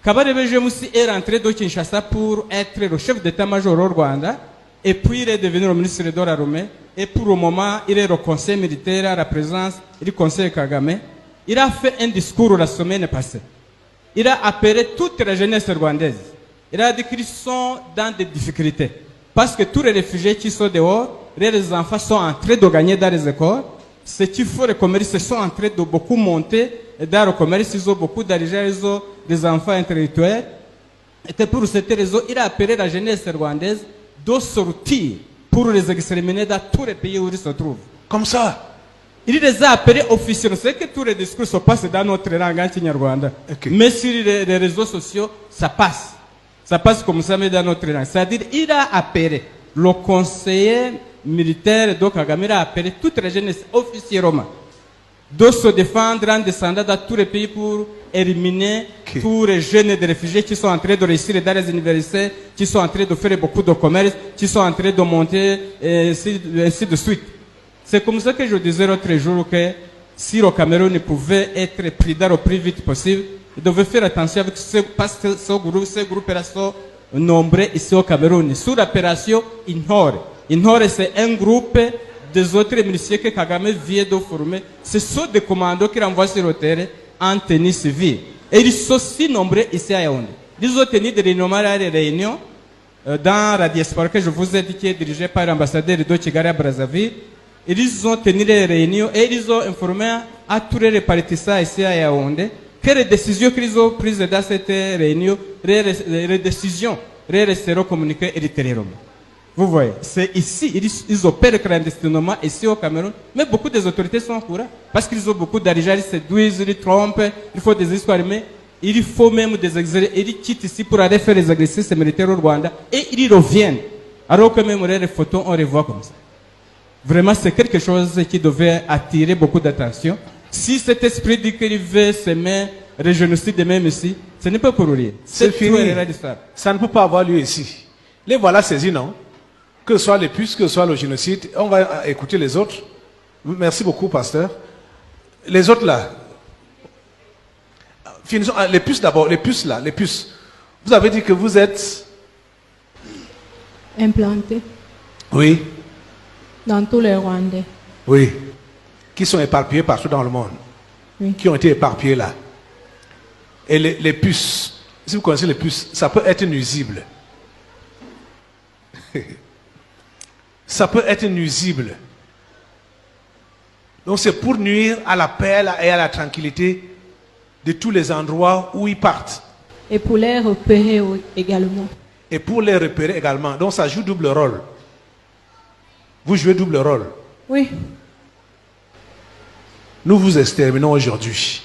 Kabarebe Jemusi est rentré de Kinshasa pour être le chef d'état-major au Rwanda. Et puis il est devenu le ministre de l'armée. Et pour le moment, il est au conseil militaire à la présence du conseil Kagame. Il a fait un discours la semaine passée. Il a appelé toute la jeunesse rwandaise. Il a dit qu'ils sont dans des difficultés. Parce que tous les réfugiés qui sont dehors, les enfants sont en train de gagner dans les écoles. Ceux qui font le commerce sont en train de beaucoup monter dans le commerce. Ils ont beaucoup d'argent, ils ont des enfants intellectuels. Et pour cette raison, il a appelé la jeunesse rwandaise de sortir pour les exterminer dans tous les pays où ils se trouvent. Comme ça. Il les a appelés officiellement. C'est que tous les discours se passent dans notre langue en Okay. mais sur les réseaux sociaux, ça passe. Ça passe comme ça, mais dans notre langue. C'est-à-dire, il a appelé le conseiller militaire de Kagame, il a appelé toute la jeunesse officiellement de se défendre en descendant dans tous les pays pour éliminer tous les jeunes de réfugiés qui sont en train de réussir dans les universités, qui sont en train de faire beaucoup de commerce, qui sont en train de monter, et ainsi de suite. C'est comme ça que je disais l'autre jour que si le Cameroun pouvait être pris dans le plus vite possible, il devait faire attention avec parce que ces groupes-là sont nombreux ici au Cameroun. Sous l'opération Inhore. Inhore, c'est un groupe des autres miliciens que Kagame vient de former. Ce sont des commandos qui renvoient sur le terrain en tenue civile. Et ils sont si nombreux ici à Yaoundé. Ils ont tenu des réunions dans la diaspora que je vous ai dit qui est dirigée par l'ambassadeur de Kigali à Brazzaville. Ils ont tenu des réunions et ils ont informé à tous les partisans ici à Yaoundé que les décisions qu'ils ont prises dans cette réunion, les décisions resteront communiquées ultérieurement. Vous voyez, c'est ici, ils opèrent clandestinement ici au Cameroun, mais beaucoup des autorités sont au courant, parce qu'ils ont beaucoup d'argent, ils séduisent, ils trompent, il faut des histoires, mais il faut même des exilés, ils quittent ici pour aller faire les exercices militaires au Rwanda, et ils reviennent, alors que même les photos, on les voit comme ça. Vraiment, c'est quelque chose qui devait attirer beaucoup d'attention. Si cet esprit dit qu'il veut s'aimer, le génocide même ici, ce n'est pas pour rien. C'est fini. Ça ne peut pas avoir lieu ici. Les voilà saisis, non? Que ce soit les puces, que ce soit le génocide. On va écouter les autres. Merci beaucoup, pasteur. Les autres là. Finissons. Les puces d'abord. Les puces là. Les puces. Vous avez dit que vous êtes implantés. Oui. Dans tous les Rwandais. Oui. Qui sont éparpillés partout dans le monde. Oui. Qui ont été éparpillés là. Et les puces. Si vous connaissez les puces, ça peut être nuisible. Ça peut être nuisible. Donc c'est pour nuire à la paix et à la tranquillité de tous les endroits où ils partent. Et pour les repérer également. Et pour les repérer également. Donc ça joue double rôle. Vous jouez double rôle. Oui. Nous vous exterminons aujourd'hui.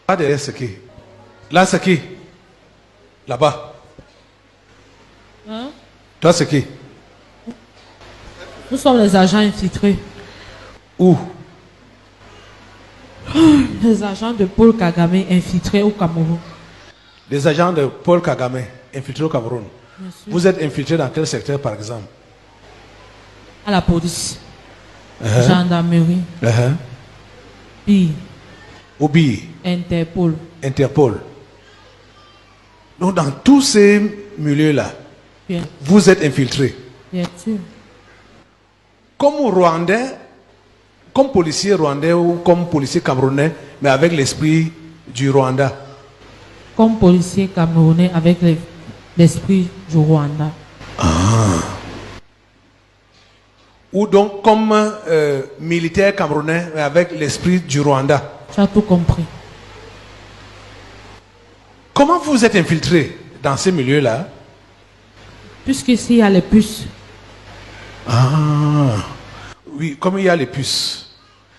Pas derrière ce qui. Là, ce qui. Là-bas. Hein? Toi, c'est qui? Nous sommes les agents infiltrés. Où? Les agents de Paul Kagame infiltrés au Cameroun. Les agents de Paul Kagame infiltrés au Cameroun. Vous êtes infiltrés dans quel secteur, par exemple? À la police. Gendarmerie. BI. OBI. Interpol. Interpol. Donc, dans tous ces milieux-là, Bien. vous êtes infiltrés. Bien sûr. Comme Rwandais, comme policier rwandais ou comme policier camerounais, mais avec l'esprit du Rwanda. Comme policier camerounais avec l'esprit du Rwanda. Ou donc comme militaire camerounais, mais avec l'esprit du Rwanda. Tu as tout compris. Comment vous êtes infiltrés dans ces milieux-là? Puisqu'ici, il y a les puces. Ah, oui, comme il y a les puces.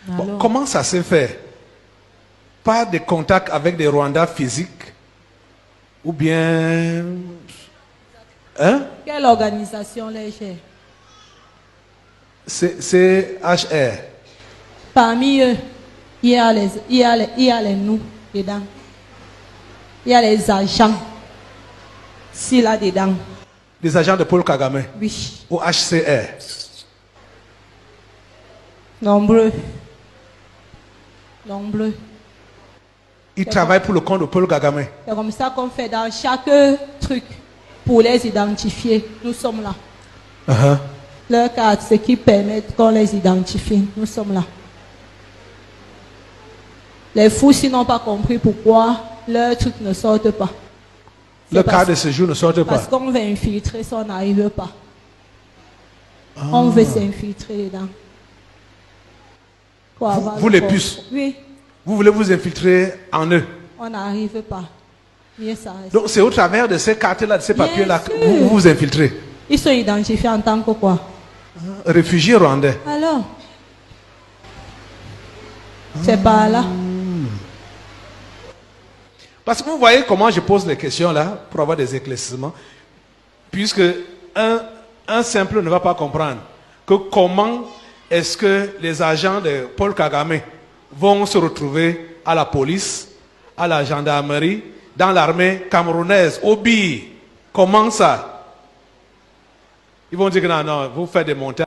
Bon, Alors, comment ça s'est fait? Pas de contact avec des Rwandais physiques? Ou bien... Hein? Quelle organisation les chers? C'est HR. Parmi eux, il y a les nous dedans. Il y a les agents. Si là-dedans. Des agents de Paul Kagame? Oui. Ou HCR? Nombreux. Nombreux. Ils travaillent pour le compte de Paul Kagame. C'est comme ça qu'on fait dans chaque truc pour les identifier. Nous sommes là. Uh-huh. Leur carte, ce qui permet qu'on les identifie. Nous sommes là. Les fous, s'ils n'ont pas compris pourquoi leurs trucs ne sortent pas. Le parce- carte de séjour ne sort Parce pas. qu'on veut infiltrer, ça n'arrive pas. On veut s'infiltrer dedans. Pour avoir vous le les corps. puces. Oui, Vous voulez vous infiltrer en eux. on n'arrive pas. Mieux ça reste. Donc c'est au travers de ces cartes-là, de ces Bien papiers-là que sûr. vous vous infiltrez. Ils sont identifiés en tant que quoi? Réfugiés rwandais. Alors, c'est par là. Parce que vous voyez comment je pose les questions là, pour avoir des éclaircissements. Puisque un simple ne va pas comprendre que comment est-ce que les agents de Paul Kagame vont se retrouver à la police, à la gendarmerie, dans l'armée camerounaise, au BI. Comment ça? Ils vont dire que non, vous faites des montages.